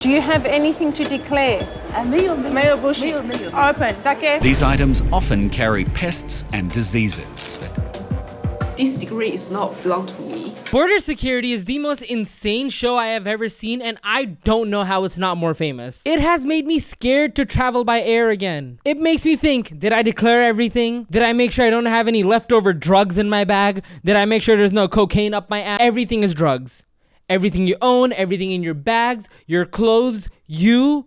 Do you have anything to declare? Open. Okay. These items often carry pests and diseases. This degree is not belong to me. Border Security is the most insane show I have ever seen, and I don't know how it's not more famous. It has made me scared to travel by air again. It makes me think, did I declare everything? Did I make sure I don't have any leftover drugs in my bag? Did I make sure there's no cocaine up my ass? Everything is drugs. Everything you own, everything in your bags, your clothes, your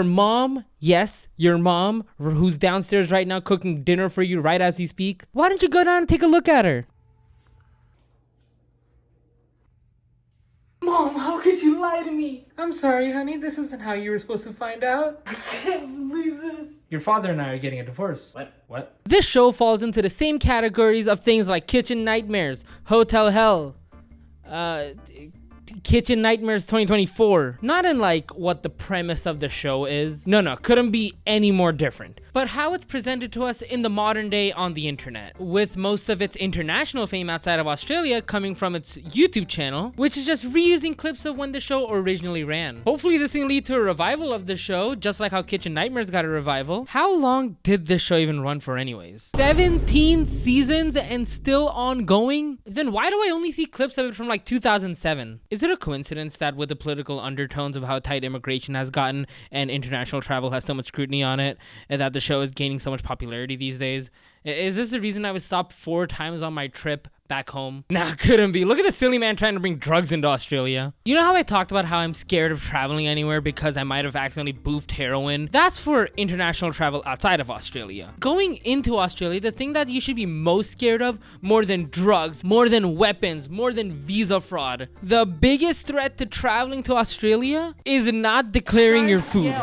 mom, yes, your mom, who's downstairs right now cooking dinner for you right as you speak. Why don't you go down and take a look at her? Mom, how could you lie to me? I'm sorry, honey. This isn't how you were supposed to find out. I can't believe this. Your father and I are getting a divorce. What? This show falls into the same categories of things like Kitchen Nightmares, Hotel Hell, Kitchen Nightmares 2024. Not in like what the premise of the show is. No, couldn't be any more different. But how it's presented to us in the modern day on the internet, with most of its international fame outside of Australia coming from its YouTube channel, which is just reusing clips of when the show originally ran. Hopefully this can lead to a revival of the show, just like how Kitchen Nightmares got a revival. How long did this show even run for anyways? 17 seasons and still ongoing? Then why do I only see clips of it from like 2007? Is it a coincidence that with the political undertones of how tight immigration has gotten and international travel has so much scrutiny on it, and that the show is gaining so much popularity these days? Is this the reason I would stop 4 times on my trip back home? Nah, couldn't be. Look at the silly man trying to bring drugs into Australia. You know how I talked about how I'm scared of traveling anywhere because I might have accidentally boofed heroin? That's for international travel outside of Australia. Going into Australia, the thing that you should be most scared of, more than drugs, more than weapons, more than visa fraud, the biggest threat to traveling to Australia is not declaring your food.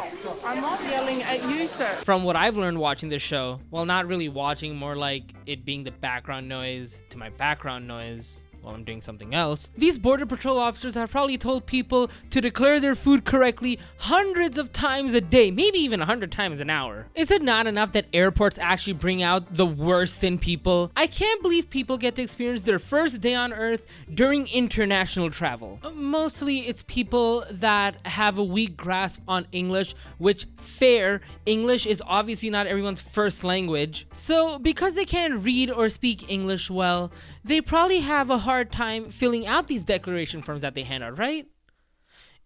I'm not yelling at you, sir. From what I've learned watching this show, well, not really watching, more like it being the background noise to my background noise while I'm doing something else, these border patrol officers have probably told people to declare their food correctly hundreds of times a day, maybe even 100 times an hour. Is it not enough that airports actually bring out the worst in people? I can't believe people get to experience their first day on Earth during international travel. Mostly it's people that have a weak grasp on English, which, fair, English is obviously not everyone's first language. So because they can't read or speak English well, they probably have a hard time filling out these declaration forms that they hand out, right?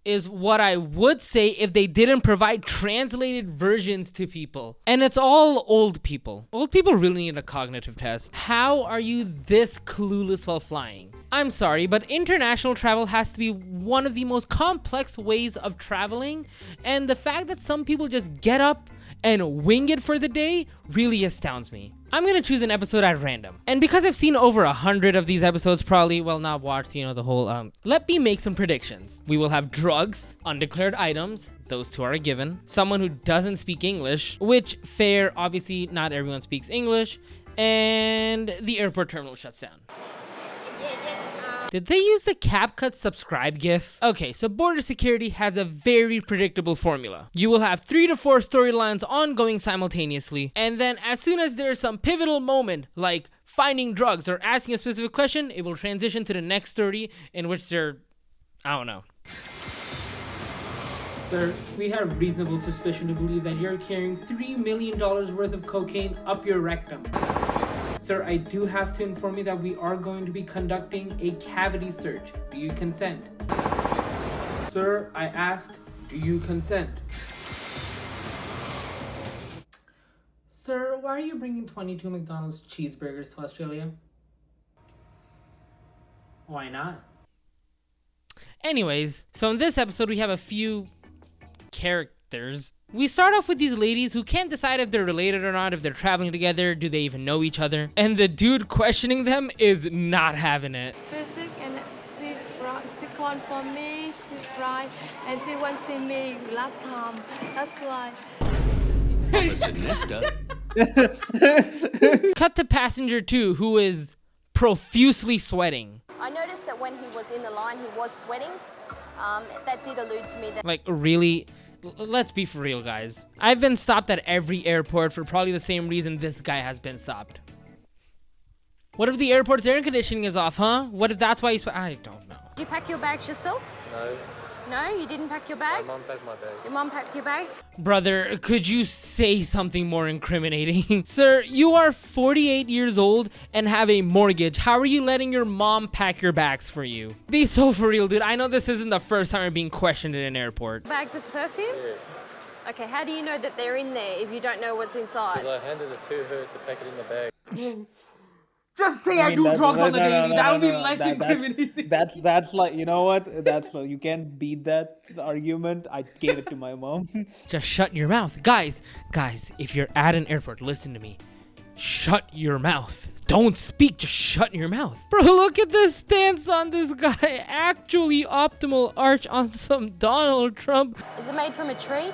Is what I would say if they didn't provide translated versions to people. And it's all old people. Old people really need a cognitive test. How are you this clueless while flying? I'm sorry, but international travel has to be one of the most complex ways of traveling, and the fact that some people just get up and wing it for the day really astounds me. I'm gonna choose an episode at random. And because I've seen over 100 of these episodes, probably, well, not watched, the whole, let me make some predictions. We will have drugs, undeclared items, those two are a given, someone who doesn't speak English, which, fair, obviously not everyone speaks English, and the airport terminal shuts down. Did they use the CapCut subscribe gif? Okay, so Border Security has a very predictable formula. You will have 3 to 4 storylines ongoing simultaneously, and then as soon as there's some pivotal moment, like finding drugs or asking a specific question, it will transition to the next story in which they're, I don't know. Sir, we have reasonable suspicion to believe that you're carrying $3 million worth of cocaine up your rectum. Sir, I do have to inform you that we are going to be conducting a cavity search. Do you consent? Sir, I asked, do you consent? Sir, why are you bringing 22 McDonald's cheeseburgers to Australia? Why not? Anyways, so in this episode we have a few characters. We start off with these ladies who can't decide if they're related or not, if they're traveling together, do they even know each other? And the dude questioning them is not having it. Basic and she called for me, she cried, and she wants to see me last time. That's why. Cut to passenger 2, who is profusely sweating. I noticed that when he was in the line, he was sweating. That did allude to me that... Like, really? Let's be for real, guys. I've been stopped at every airport for probably the same reason this guy has been stopped. What if the airport's air conditioning is off, huh? What if that's why I don't know. Did you pack your bags yourself? No. No, you didn't pack your bags? My mum packed my bag. Your mum packed your bags? Brother, could you say something more incriminating? Sir, you are 48 years old and have a mortgage. How are you letting your mom pack your bags for you? Be so for real, dude. I know this isn't the first time you're being questioned in an airport. Bags of perfume? Yeah. Okay, how do you know that they're in there if you don't know what's inside? Because I handed it to her to pack it in the bag. Just say I do drugs on the daily. That would be less incriminating. That's like, you know what? That's you can't beat that argument. I gave it to my mom. Just shut your mouth. Guys, if you're at an airport, listen to me. Shut your mouth. Don't speak, just shut your mouth. Bro, look at the stance on this guy. Actually optimal arch on some Donald Trump. Is it made from a tree?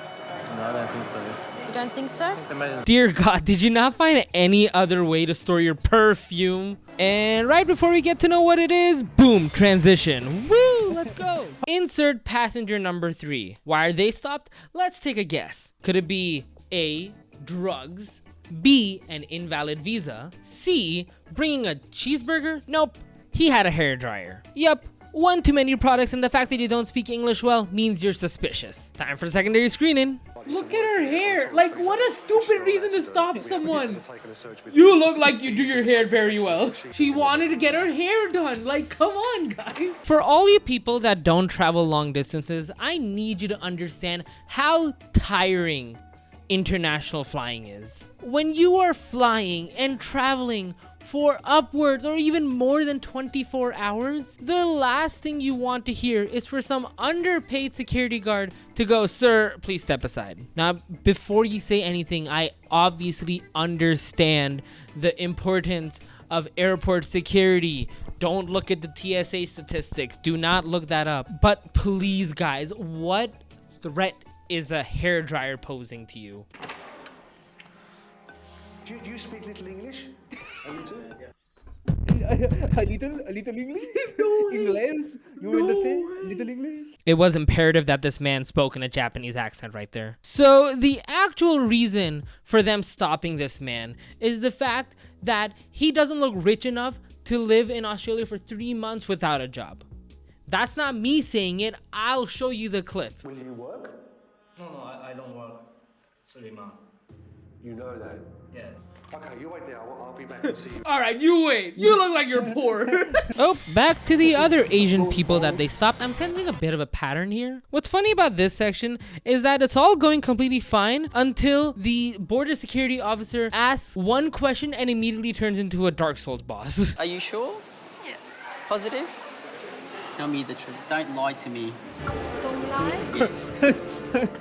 No, I don't think so. You don't think so? They made it. Dear God, did you not find any other way to store your perfume? And right before we get to know what it is, boom, transition. Woo, let's go. Insert passenger number 3. Why are they stopped? Let's take a guess. Could it be A, drugs, B, an invalid visa, C, bringing a cheeseburger? Nope, he had a hairdryer. Yup. One too many products, and the fact that you don't speak English well means you're suspicious. Time for secondary screening. Look at her hair. Like, what a stupid reason to stop someone. You look like you do your hair very well. She wanted to get her hair done. Like, come on, guys. For all you people that don't travel long distances, I need you to understand how tiring international flying is. When you are flying and traveling for upwards or even more than 24 hours, the last thing you want to hear is for some underpaid security guard to go, "Sir, please step aside." Now, before you say anything, I obviously understand the importance of airport security. Don't look at the TSA statistics. Do not look that up. But please, guys, what threat is a hairdryer posing to you? Do you speak little English? A little? a little English? English? You understand? Little English? It was imperative that this man spoke in a Japanese accent right there. So the actual reason for them stopping this man is the fact that he doesn't look rich enough to live in Australia for 3 months without a job. That's not me saying it. I'll show you the clip. Will you work? No, I don't work 3 months. You know that. Yeah. Okay, you wait there. I'll be back and see you. All right, you wait. You look like you're poor. Oh, back to the other Asian people that they stopped. I'm sensing a bit of a pattern here. What's funny about this section is that it's all going completely fine until the border security officer asks one question and immediately turns into a Dark Souls boss. Are you sure? Yeah. Positive? Tell me the truth. Don't lie to me. Don't lie.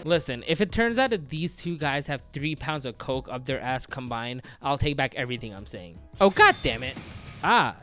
Listen, if it turns out that these two guys have 3 pounds of coke up their ass combined, I'll take back everything I'm saying. Oh, god damn it.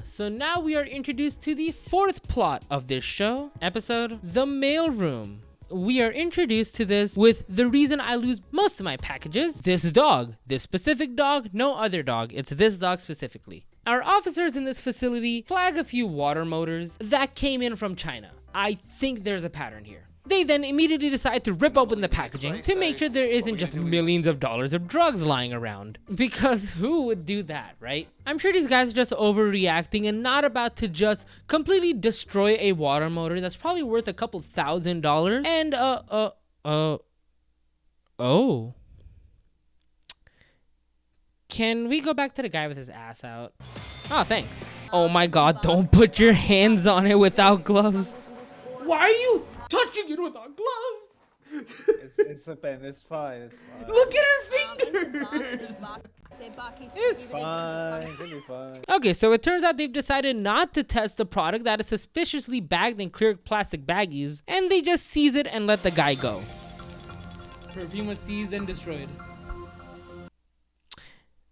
So now we are introduced to the 4th plot of this show, episode, The Mailroom. We are introduced to this with the reason I lose most of my packages. This dog, this specific dog, no other dog. It's this dog specifically. Our officers in this facility flag a few water motors that came in from China. I think there's a pattern here. They then immediately decide to rip open the packaging to make sure there isn't just millions of dollars of drugs lying around. Because who would do that, right? I'm sure these guys are just overreacting and not about to just completely destroy a water motor that's probably worth a couple $1,000. And, oh. Can we go back to the guy with his ass out? Oh, thanks. Oh my god, don't put your hands on it without gloves. Why are you touching it without gloves? It's a pen. It's fine. It's fine. Look at her fingers. It's fine. It'll be fine. Okay, so it turns out they've decided not to test the product that is suspiciously bagged in clear plastic baggies, and they just seize it and let the guy go. Perfume was seized and destroyed.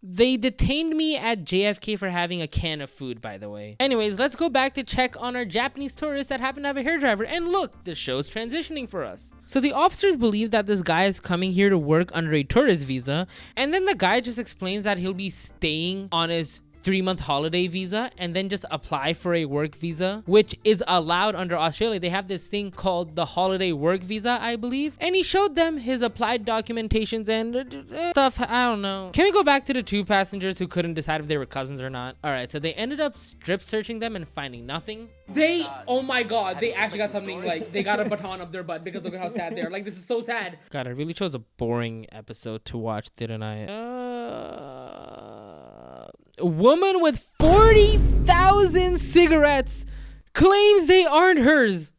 They detained me at JFK for having a can of food, by the way. Anyways, let's go back to check on our Japanese tourists that happen to have a hairdryer. And look, the show's transitioning for us. So the officers believe that this guy is coming here to work under a tourist visa. And then the guy just explains that he'll be staying on his 3-month holiday visa and then just apply for a work visa, which is allowed under Australia. They have this thing called the holiday work visa, I believe. And he showed them his applied documentations and stuff. I don't know. Can we go back to the 2 passengers who couldn't decide if they were cousins or not? All right, so they ended up strip searching them and finding nothing. They, oh my God, they actually got something, like they got a baton up their butt because look at how sad they are. Like, this is so sad. God, I really chose a boring episode to watch, didn't I? A woman with 40,000 cigarettes claims they aren't hers.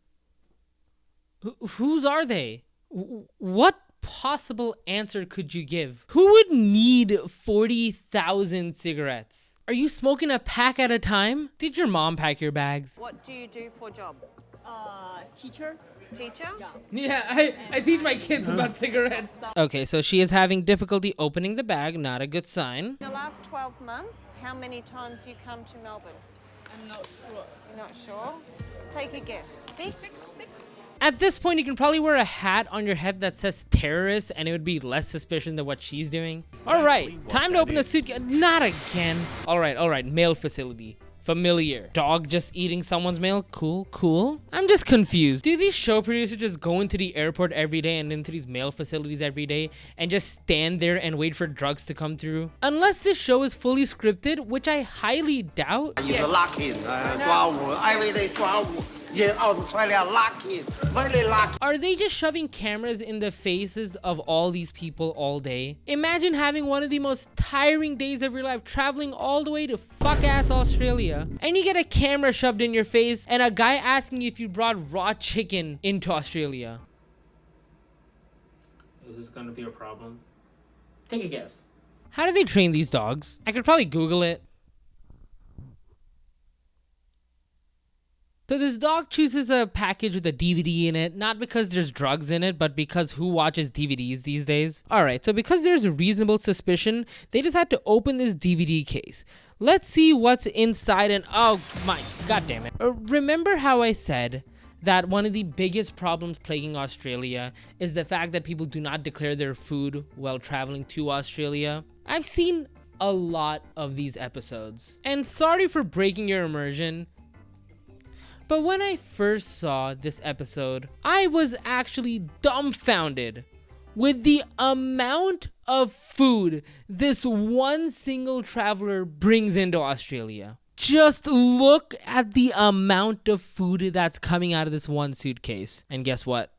Whose are they? What possible answer could you give? Who would need 40,000 cigarettes? Are you smoking a pack at a time? Did your mom pack your bags? What do you do for a job? Teacher. Teacher? Yeah, I teach my kids about cigarettes. Okay, so she is having difficulty opening the bag. Not a good sign. In the last 12 months, how many times you come to Melbourne? I'm not sure. You're not sure? Take a guess. Six. At this point, you can probably wear a hat on your head that says terrorist and it would be less suspicious than what she's doing. All right, time to open the suitcase. Not again. All right, mail facility. Familiar. Dog just eating someone's mail. Cool. I'm just confused. Do these show producers just go into the airport every day and into these mail facilities every day and just stand there and wait for drugs to come through? Unless this show is fully scripted, which I highly doubt. Are they just shoving cameras in the faces of all these people all day? Imagine having one of the most tiring days of your life, traveling all the way to fuck-ass Australia, and you get a camera shoved in your face and a guy asking you if you brought raw chicken into Australia. Is this gonna be a problem? Take a guess. How do they train these dogs? I could probably Google it. So this dog chooses a package with a DVD in it, not because there's drugs in it, but because who watches DVDs these days? Alright, so because there's a reasonable suspicion, they just had to open this DVD case. Let's see what's inside and oh my god damn it. Remember how I said that one of the biggest problems plaguing Australia is the fact that people do not declare their food while traveling to Australia? I've seen a lot of these episodes. And sorry for breaking your immersion, but when I first saw this episode, I was actually dumbfounded with the amount of food this one single traveler brings into Australia. Just look at the amount of food that's coming out of this one suitcase. And guess what?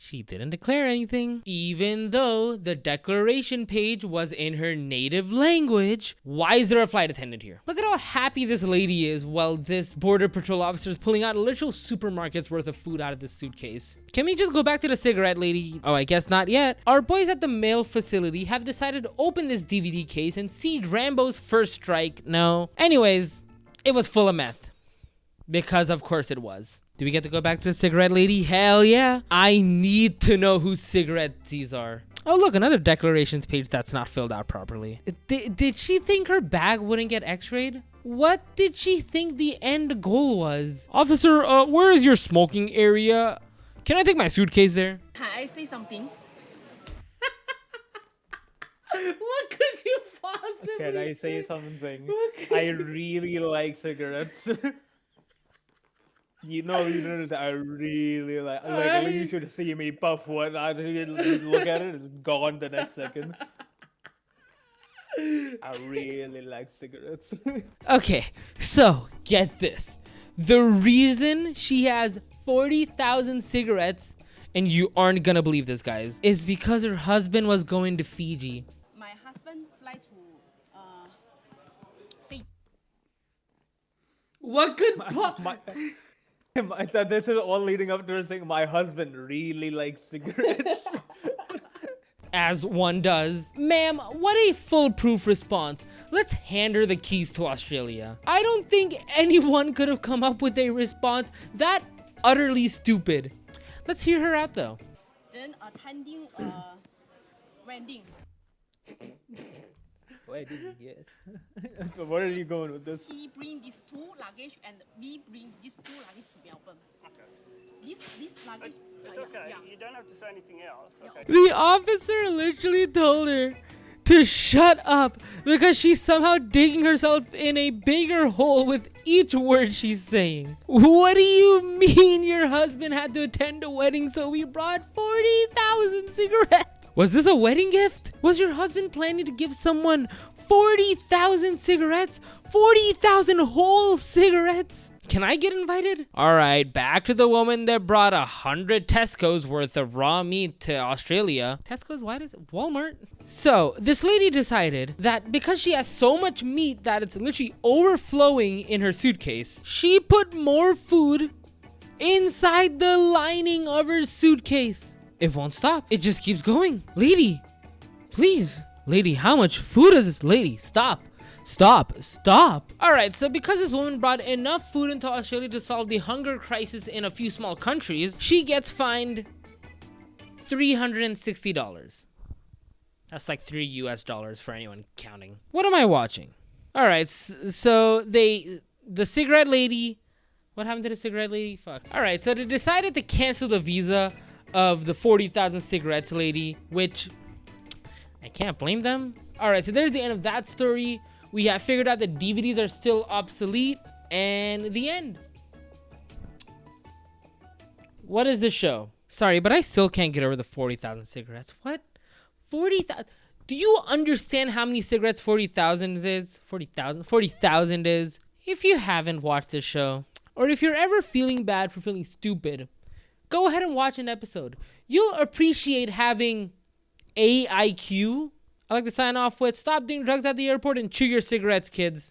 She didn't declare anything. Even though the declaration page was in her native language. Why is there a flight attendant here? Look at how happy this lady is while this border patrol officer is pulling out a literal supermarket's worth of food out of this suitcase. Can we just go back to the cigarette lady? Oh, I guess not yet. Our boys at the mail facility have decided to open this DVD case and see Rambo's first strike. No. Anyways, it was full of meth. Because of course it was. Do we get to go back to the cigarette lady? Hell yeah. I need to know whose cigarettes these are. Oh look, another declarations page that's not filled out properly. Did she think her bag wouldn't get x-rayed? What did she think the end goal was? Officer, where is your smoking area? Can I take my suitcase there? Can I say something? What could you possibly Can I say something? I really like cigarettes. You know, I really like you should see me puff one. I look at it, it's gone the next second. I really like cigarettes. Okay, so get this. The reason she has 40,000 cigarettes, and you aren't gonna believe this, guys, is because her husband was going to Fiji. My husband fly to Fiji. What could this is all leading up to her saying, my husband really likes cigarettes. As one does. Ma'am, what a foolproof response. Let's hand her the keys to Australia. I don't think anyone could have come up with a response that utterly stupid. Let's hear her out though. Then attending wedding. Wedding, yes. So where are you going with this? He bring these 2 luggage and we bring these 2 luggage to Melbourne. Okay. This luggage. It's okay. Yeah. You don't have to say anything else. Okay. The officer literally told her to shut up because she's somehow digging herself in a bigger hole with each word she's saying. What do you mean your husband had to attend a wedding so we brought 40,000 cigarettes? Was this a wedding gift? Was your husband planning to give someone 40,000 cigarettes? 40,000 whole cigarettes? Can I get invited? All right, back to the woman that brought 100 Tesco's worth of raw meat to Australia. Tesco's? Why does Walmart? So this lady decided that because she has so much meat that it's literally overflowing in her suitcase, she put more food inside the lining of her suitcase. It won't stop. It just keeps going. Lady, please. Lady, how much food is this? Lady, stop. Stop. Stop. All right, so because this woman brought enough food into Australia to solve the hunger crisis in a few small countries, she gets fined $360. That's like $3 US for anyone counting. What am I watching? All right, so the cigarette lady, what happened to the cigarette lady? Fuck. All right, so they decided to cancel the visa of the 40,000 cigarettes lady, which I can't blame them. All right, so there's the end of that story. We have figured out that DVDs are still obsolete, and the end. What is this show? Sorry, but I still can't get over the 40,000 cigarettes. What? 40,000? Do you understand how many cigarettes 40,000 is? 40,000 is? If you haven't watched this show, or if you're ever feeling bad for feeling stupid, go ahead and watch an episode. You'll appreciate having AIQ. I like to sign off with, stop doing drugs at the airport and chew your cigarettes, kids.